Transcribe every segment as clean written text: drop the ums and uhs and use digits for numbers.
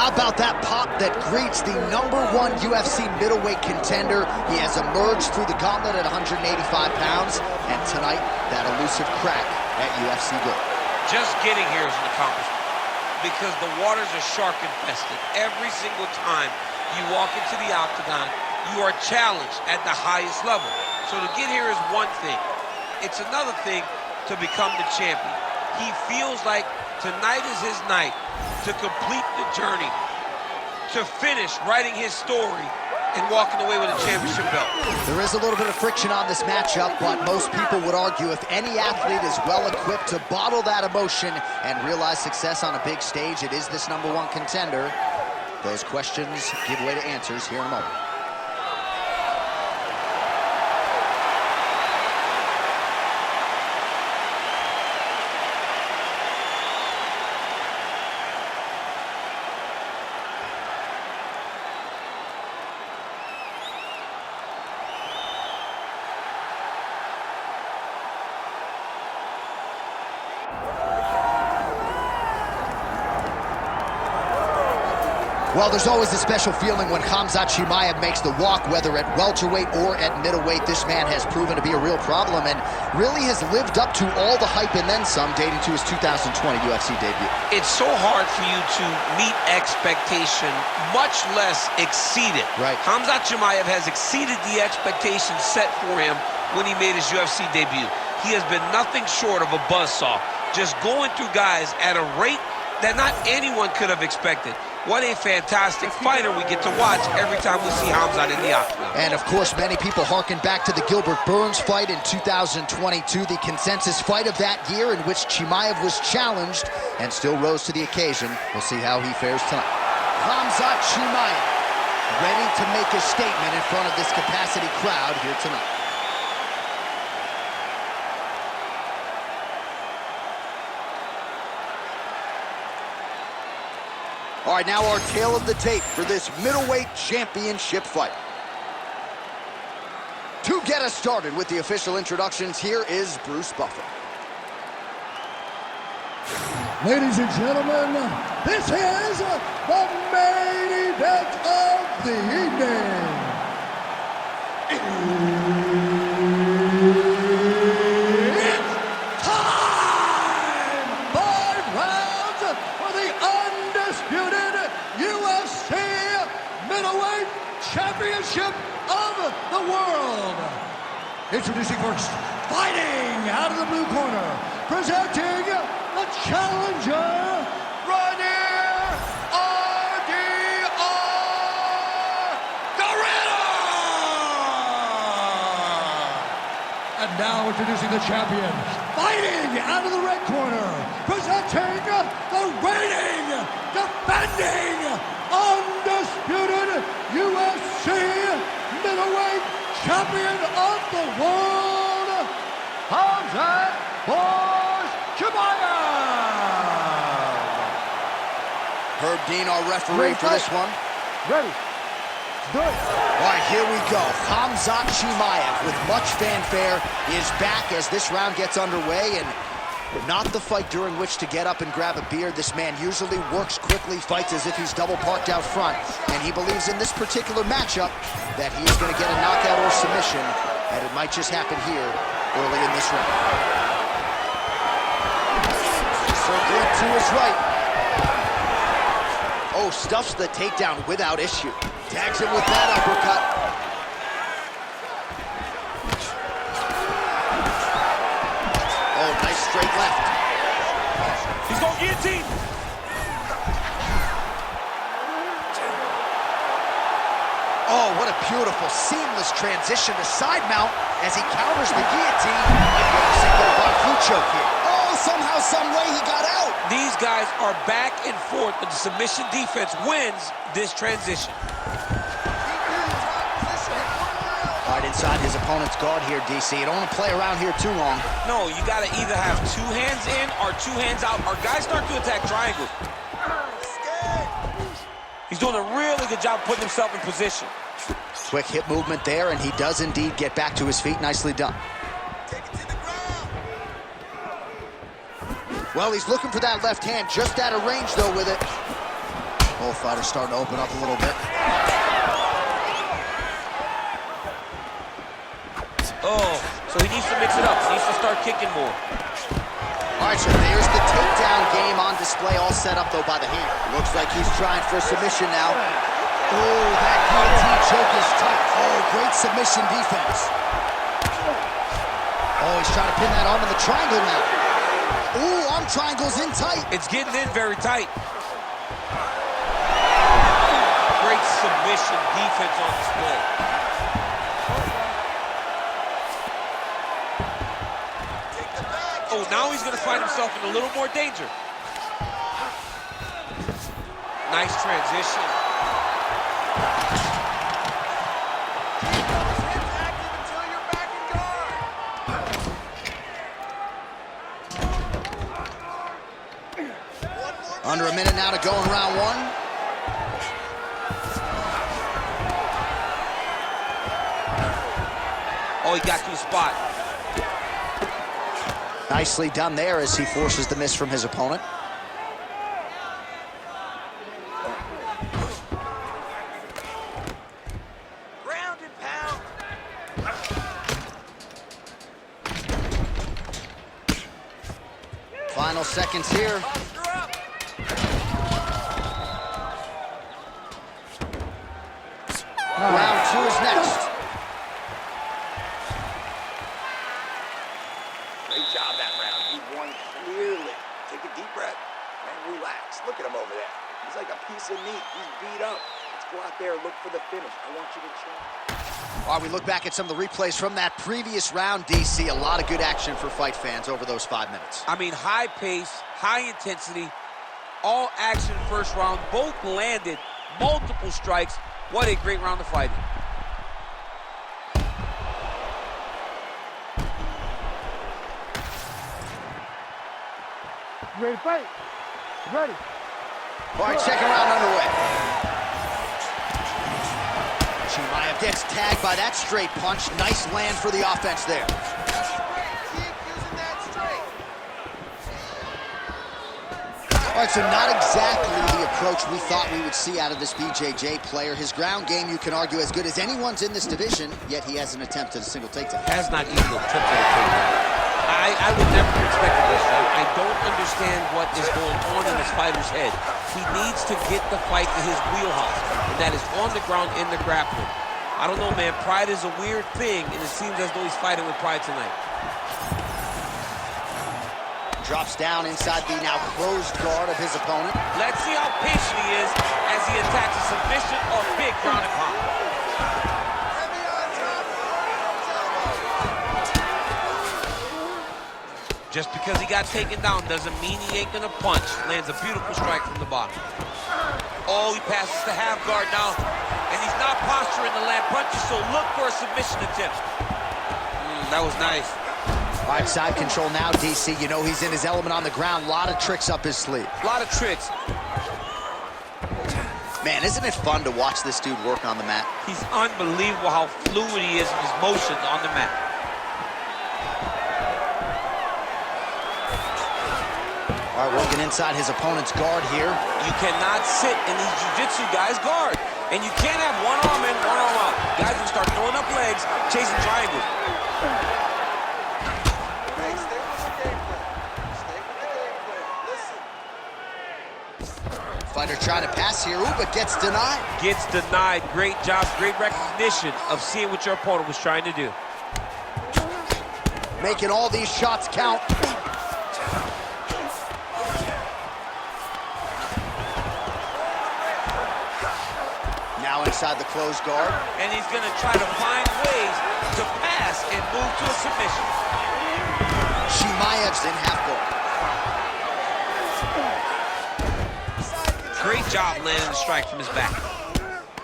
How about that pop that greets the #1 UFC middleweight contender? He has emerged through the gauntlet at 185 pounds, and tonight, that elusive crack at UFC Gold. Just getting here is an accomplishment because the waters are shark infested. Every single time you walk into the octagon, you are challenged at the highest level. So to get here is one thing. It's another thing to become the champion. He feels like tonight is his night to complete the journey, to finish writing his story and walking away with a championship belt. There is a little bit of friction on this matchup, but most people would argue if any athlete is well equipped to bottle that emotion and realize success on a big stage, it is this #1 contender. Those questions give way to answers here in a moment. Well, there's always a special feeling when Khamzat Chimaev makes the walk, whether at welterweight or at middleweight. This man has proven to be a real problem and really has lived up to all the hype and then some, dating to his 2020 UFC debut. It's so hard for you to meet expectation, much less exceed it. Right. Khamzat Chimaev has exceeded the expectations set for him when he made his UFC debut. He has been nothing short of a buzzsaw, just going through guys at a rate that not anyone could have expected. What a fantastic fighter we get to watch every time we see Khamzat in the octagon. And of course, many people harken back to the Gilbert Burns fight in 2022, the consensus fight of that year in which Chimaev was challenged and still rose to the occasion. We'll see how he fares tonight. Khamzat Chimaev, ready to make a statement in front of this capacity crowd here tonight. All right, now our tale of the tape for this middleweight championship fight. To get us started with the official introductions, here is Bruce Buffer. Ladies and gentlemen, this is the main event of the evening. It's time! 5 rounds for the undisputed UFC middleweight championship of the world. Introducing first, fighting out of the blue corner, presenting the challenger, Reinier, and now introducing the champion, fighting out of the red corner, presenting the reigning, defending, undisputed UFC middleweight champion of the world, Khamzat Chimaev. Herb Dean, our referee for this one. Ready. Good. All right, here we go. Khamzat Chimaev, with much fanfare, is back as this round gets underway, and not the fight during which to get up and grab a beer. This man usually works quickly, fights as if he's double parked out front, and he believes in this particular matchup that he is going to get a knockout or submission, and it might just happen here early in this round. Circling to his right. Oh, stuffs the takedown without issue. Tags him with that uppercut. Oh, nice straight left. He's going guillotine. Oh, what a beautiful, seamless transition to side mount as he counters the guillotine. Might be able to see a flu choke here. Oh, somehow, some way he got out. These guys are back and forth, but the submission defense wins this transition. All right, inside his opponent's guard here, DC. You don't want to play around here too long. No, you got to either have 2 hands in or 2 hands out. Our guys start to attack triangles. He's doing a really good job putting himself in position. Quick hip movement there, and he does indeed get back to his feet. Nicely done. Well, he's looking for that left hand, just out of range, though, with it. Both fighters starting to open up a little bit. Oh, so he needs to mix it up. He needs to start kicking more. All right, so there's the takedown game on display, all set up, though, by the hand. Looks like he's trying for submission now. Oh, that guillotine choke is tight. Oh, great submission defense. Oh, he's trying to pin that arm in the triangle now. Oh, arm triangle's in tight. It's getting in very tight. Great submission defense on display. Oh, now he's going to find himself in a little more danger. Nice transition. Under a minute now to go in round one. Oh, he got to the spot. Nicely done there as he forces the miss from his opponent. Ground and pound. Final seconds here. Round two is next. Great job that round. He won clearly. Take a deep breath and relax. Look at him over there. He's like a piece of meat. He's beat up. Let's go out there and look for the finish. I want you to check. While we look back at some of the replays from that previous round, DC, a lot of good action for fight fans over those 5 minutes. I mean, high pace, high intensity, all action first round. Both landed multiple strikes. What a great round of fighting. Ready to fight? Ready. All right, second round underway. Chimaev gets tagged by that straight punch. Nice land for the offense there. All right, so not exactly the approach we thought we would see out of this BJJ player. His ground game, you can argue, as good as anyone's in this division, yet he hasn't attempted a single takedown. Has not even attempted a takedown. I would never have expected this. I don't understand what is going on in this fighter's head. He needs to get the fight to his wheelhouse, and that is on the ground in the grappling. I don't know, man. Pride is a weird thing, and it seems as though he's fighting with pride tonight. Drops down inside the now closed guard of his opponent. Let's see how patient he is as he attacks a submission or big ground and pound. Just because he got taken down doesn't mean he ain't gonna punch. Lands a beautiful strike from the bottom. Oh, he passes the half guard now, and he's not posturing to land punches, so look for a submission attempt. That was nice. All right, side control now, DC. You know he's in his element on the ground. A lot of tricks up his sleeve. A lot of tricks. Man, isn't it fun to watch this dude work on the mat? He's unbelievable how fluid he is in his motions on the mat. All right, working inside his opponent's guard here. You cannot sit in these jiu-jitsu guys' guard. And you can't have one arm in, one arm out. Guys will start throwing up legs, chasing triangles. Hey, stay with the game plan. Stay with the game plan. Listen. Fighter trying to pass here, ooh, but gets denied. Gets denied. Great job, great recognition of seeing what your opponent was trying to do. Making all these shots count. Now inside the closed guard. And he's going to try to find ways to pass and move to a submission. Chimaev's in half guard. Great job landing the strike from his back.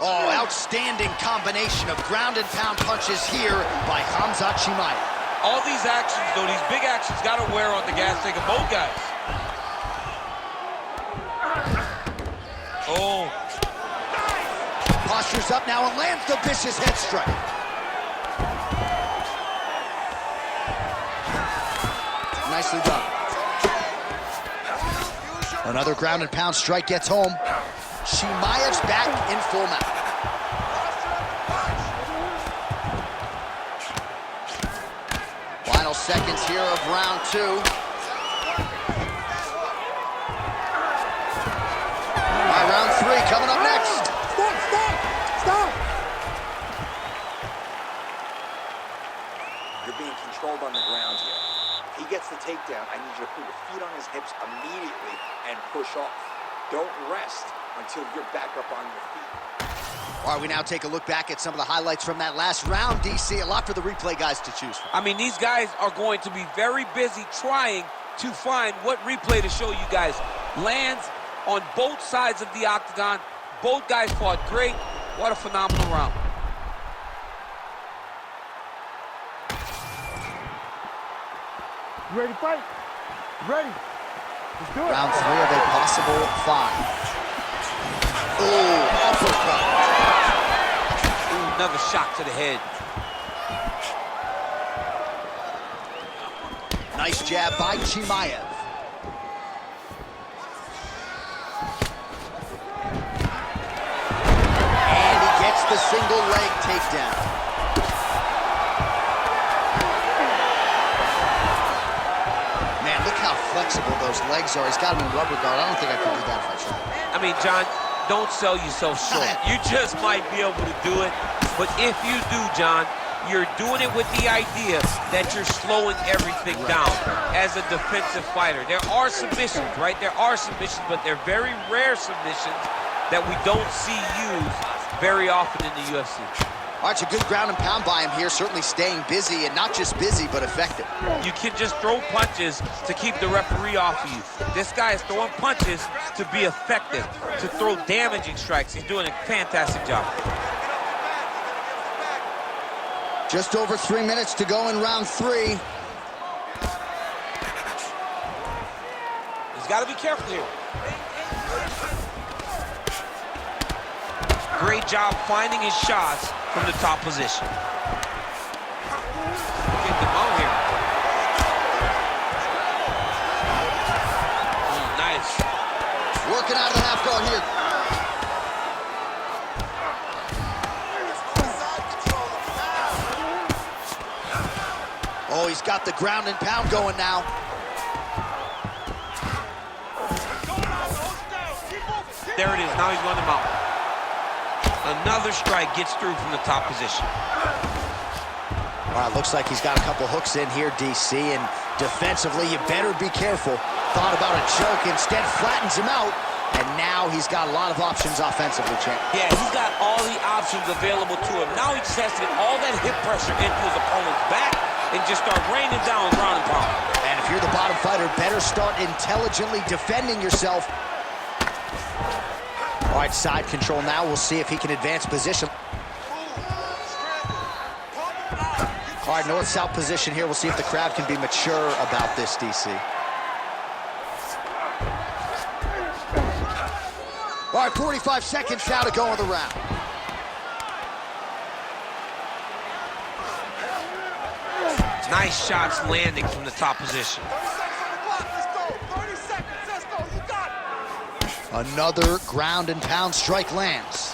Oh, outstanding combination of ground and pound punches here by Khamzat Chimaev. All these actions, though, these big actions, got to wear on the gas tank of both guys. Oh. Postures up now and lands the vicious head strike. Nicely done. Another ground and pound strike gets home. Chimaev's back in full mount. Final seconds here of round 2. All right, round 3 coming up next. Stop! You're being controlled on the ground here. If he gets the takedown, I need you to put your feet on his hips immediately and push off. Don't rest until you're back up on your feet. All right, we now take a look back at some of the highlights from that last round, DC. A lot for the replay guys to choose from. I mean, these guys are going to be very busy trying to find what replay to show you guys. Lands on both sides of the octagon. Both guys fought great. What a phenomenal round. You ready to fight? Ready. Let's do it. Round 3 of a possible 5. Ooh, uppercut. Ooh, another shot to the head. Nice jab by Chimaev. And he gets the single leg takedown. Man, look how flexible those legs are. He's got him in rubber guard. I don't think I could do that if I tried. I mean, John, don't sell yourself short. You just might be able to do it. But if you do, John, you're doing it with the idea that you're slowing everything down as a defensive fighter. There are submissions, right? There are submissions, but they're very rare submissions that we don't see used very often in the UFC. All right, it's a good ground and pound by him here, certainly staying busy, and not just busy, but effective. You can just throw punches to keep the referee off of you. This guy is throwing punches to be effective, to throw damaging strikes. He's doing a fantastic job. Just over 3 minutes to go in round 3. He's got to be careful here. Great job finding his shots from the top position. Get them out here. Nice. Working out of the half guard here. Oh, he's got the ground and pound going now. There it is. Now he's running them out. Another strike gets through from the top position. All right, looks like he's got a couple hooks in here, DC, and defensively, you better be careful. Thought about a choke, instead flattens him out, and now he's got a lot of options offensively, champ. Yeah, he's got all the options available to him. Now he just has to get all that hip pressure into his opponent's back and just start raining down ground and pound. And if you're the bottom fighter, better start intelligently defending yourself. All right, side control now. We'll see if he can advance position. All right, north-south position here. We'll see if the crowd can be mature about this, DC. All right, 45 seconds now to go in the round. Nice shots landing from the top position. Another ground and pound strike lands.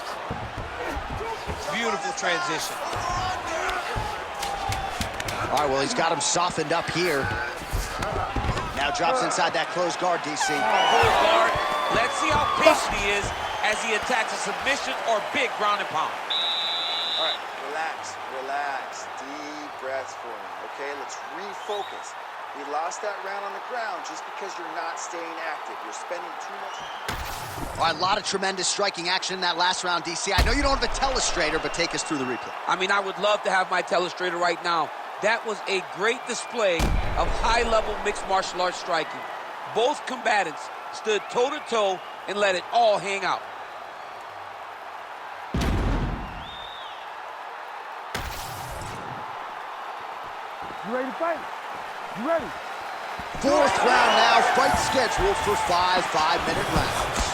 Beautiful transition. All right, well, he's got him softened up here. Now drops inside that closed guard, DC. Full guard. Let's see how patient he is as he attacks a submission or big ground and pound. All right, relax. Deep breaths for me, okay? Let's refocus. We lost that round on the ground just because you're not staying active. You're spending too much. All right, a lot of tremendous striking action in that last round, DC. I know you don't have a telestrator, but take us through the replay. I mean, I would love to have my telestrator right now. That was a great display of high-level mixed martial arts striking. Both combatants stood toe-to-toe and let it all hang out. You ready to fight? You ready? Fourth round now, fight scheduled for 5 5-minute rounds.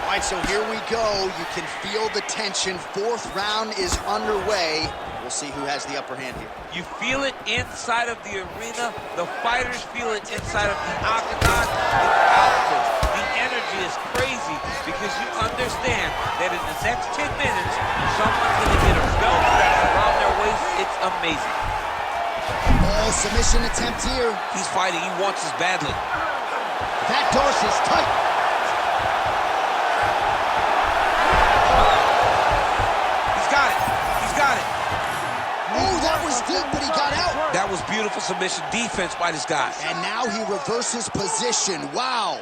All right, so here we go. You can feel the tension. Fourth round is underway. We'll see who has the upper hand here. You feel it inside of the arena. The fighters feel it inside of the octagon. It's palpable. The energy energy is crazy because you understand that in the next 10 minutes, someone's going to get a belt that's around their waist. It's amazing. Oh, submission attempt here. He's fighting. He wants this badly. That doors is tight. He's got it. He's got it. Oh, that was deep, but he got out. That was beautiful submission defense by this guy. And now he reverses position. Wow.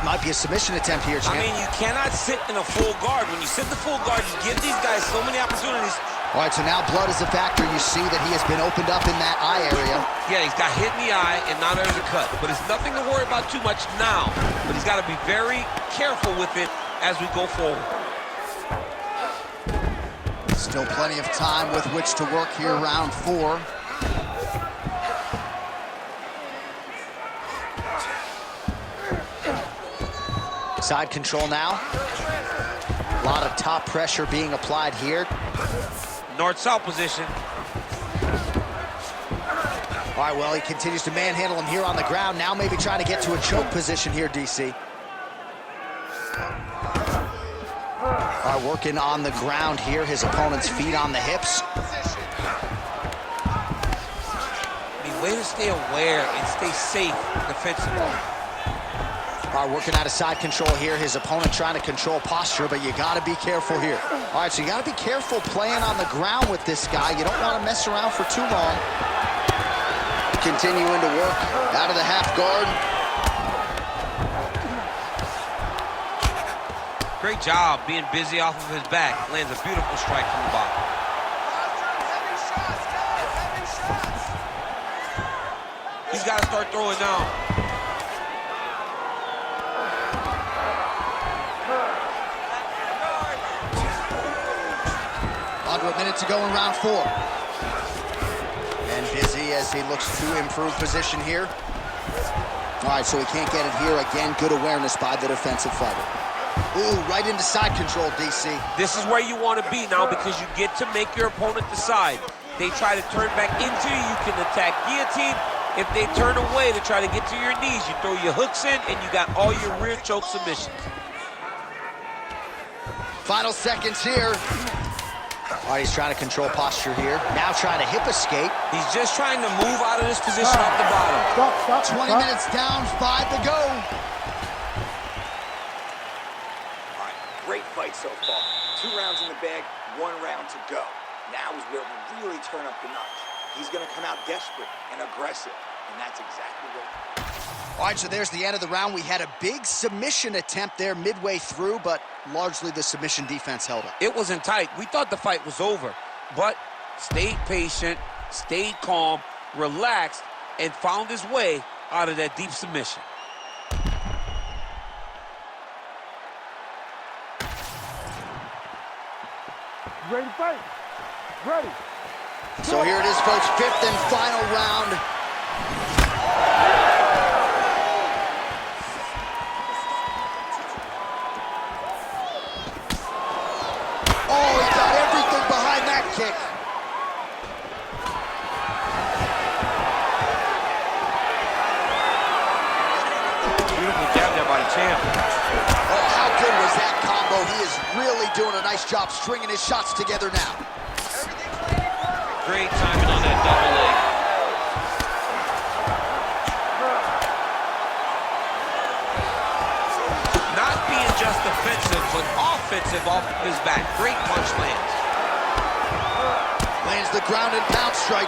Might be a submission attempt here, champ. I mean, you cannot sit in a full guard. When you sit in the full guard, you give these guys so many opportunities. All right, so now blood is a factor. You see that he has been opened up in that eye area. Yeah, he's got hit in the eye, and now there's a cut. But it's nothing to worry about too much now. But he's got to be very careful with it as we go forward. Still plenty of time with which to work here, round 4. Side control now. A lot of top pressure being applied here. North-south position. All right, well, he continues to manhandle him here on the ground. Now maybe trying to get to a choke position here, DC. All right, working on the ground here. His opponent's feet on the hips. I mean, way to stay aware and stay safe defensively. All right, working out of side control here. His opponent trying to control posture, but you got to be careful here. All right, so you got to be careful playing on the ground with this guy. You don't want to mess around for too long. Continuing to work out of the half guard. Great job being busy off of his back. Lands a beautiful strike from the bottom. He's got to start throwing down. Under a minute to go in round 4. And busy as he looks to improve position here. All right, so he can't get it here. Again, good awareness by the defensive fighter. Ooh, right into side control, DC. This is where you want to be now because you get to make your opponent decide. They try to turn back into you, you can attack guillotine. If they turn away to try to get to your knees, you throw your hooks in and you got all your rear choke submissions. Final seconds here. All right, he's trying to control posture here. Now trying to hip escape. He's just trying to move out of this position off the bottom. Stop. 20 minutes down, 5 to go. All right, great fight so far. 2 rounds in the bag, 1 round to go. Now is where we really turn up the notch. He's going to come out desperate and aggressive, and that's exactly what... All right, so there's the end of the round. We had a big submission attempt there midway through, but largely the submission defense held up. It wasn't tight. We thought the fight was over, but stayed patient, stayed calm, relaxed, and found his way out of that deep submission. You ready to fight? Ready. So here it is, folks, 5th and final round. Oh, he got everything behind that kick. Beautiful jab there by the champ. Oh, how good was that combo? He is really doing a nice job stringing his shots together now. Great timing on that double leg. Not being just defensive, but offensive off of his back. Great punch lands. Lands the ground and pound strike.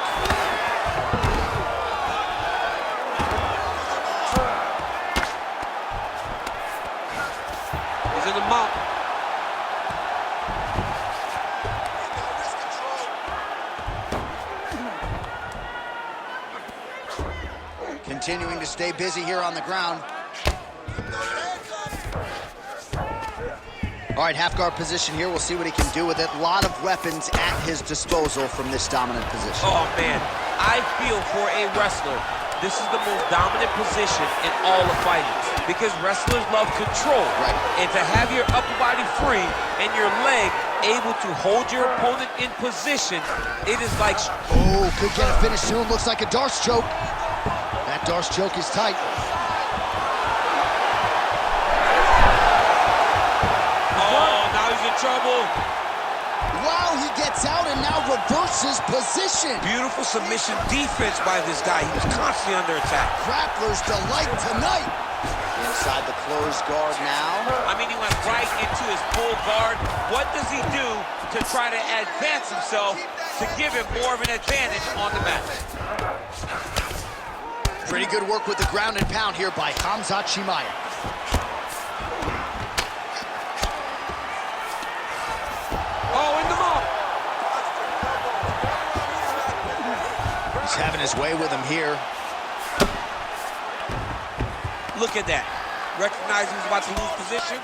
He's in the mount. Continuing to stay busy here on the ground. All right, half guard position here. We'll see what he can do with it. A lot of weapons at his disposal from this dominant position. Oh, man. I feel for a wrestler, this is the most dominant position in all of fighting because wrestlers love control. Right. And to have your upper body free and your leg able to hold your opponent in position, it is like... Oh, could get a finish soon. Looks like a Darce choke. That Darce choke is tight. gets out and now reverses position. Beautiful submission defense by this guy. He was constantly under attack. Grappler's delight tonight. Inside the closed guard now. I mean, he went right into his full guard. What does he do to try to advance himself to give him more of an advantage on the mat? Pretty good work with the ground and pound here by Khamzat Chimaev. Oh, in the mouth. He's having his way with him here. Look at that. Recognizing he's about to lose position.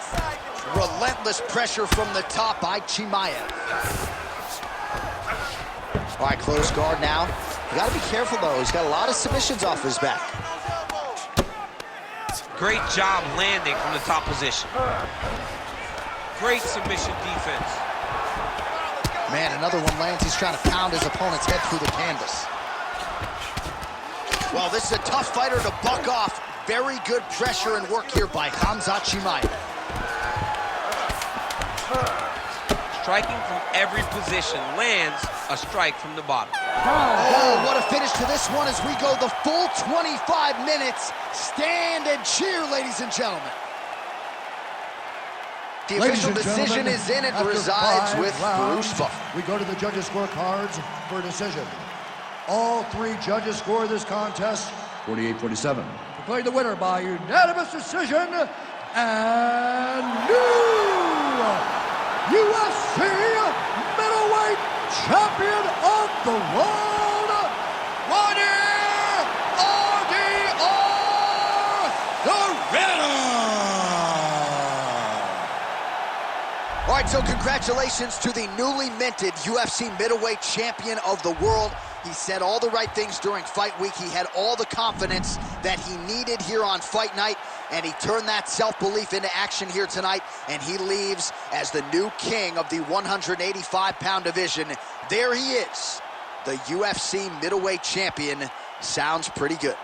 Relentless pressure from the top by Chimaev. All right, close guard now. You gotta be careful though. He's got a lot of submissions off his back. Great job landing from the top position. Great submission defense. Man, another one lands. He's trying to pound his opponent's head through the canvas. Well, this is a tough fighter to buck off. Very good pressure and work here by Khamzat Chimaev. Striking from every position, lands a strike from the bottom. Oh, what a finish to this one as we go the full 25 minutes. Stand and cheer, ladies and gentlemen. The official decision is in. It resides with Bruce Buffer. We go to the judges' scorecards for a decision. All three judges score this contest 48-47. Declared the winner by unanimous decision and new UFC middleweight champion of the world, Reinier the All right, so congratulations to the newly minted UFC middleweight champion of the world. He said all the right things during fight week. He had all the confidence that he needed here on fight night, and he turned that self-belief into action here tonight, and he leaves as the new king of the 185-pound division. There he is, the UFC middleweight champion. Sounds pretty good.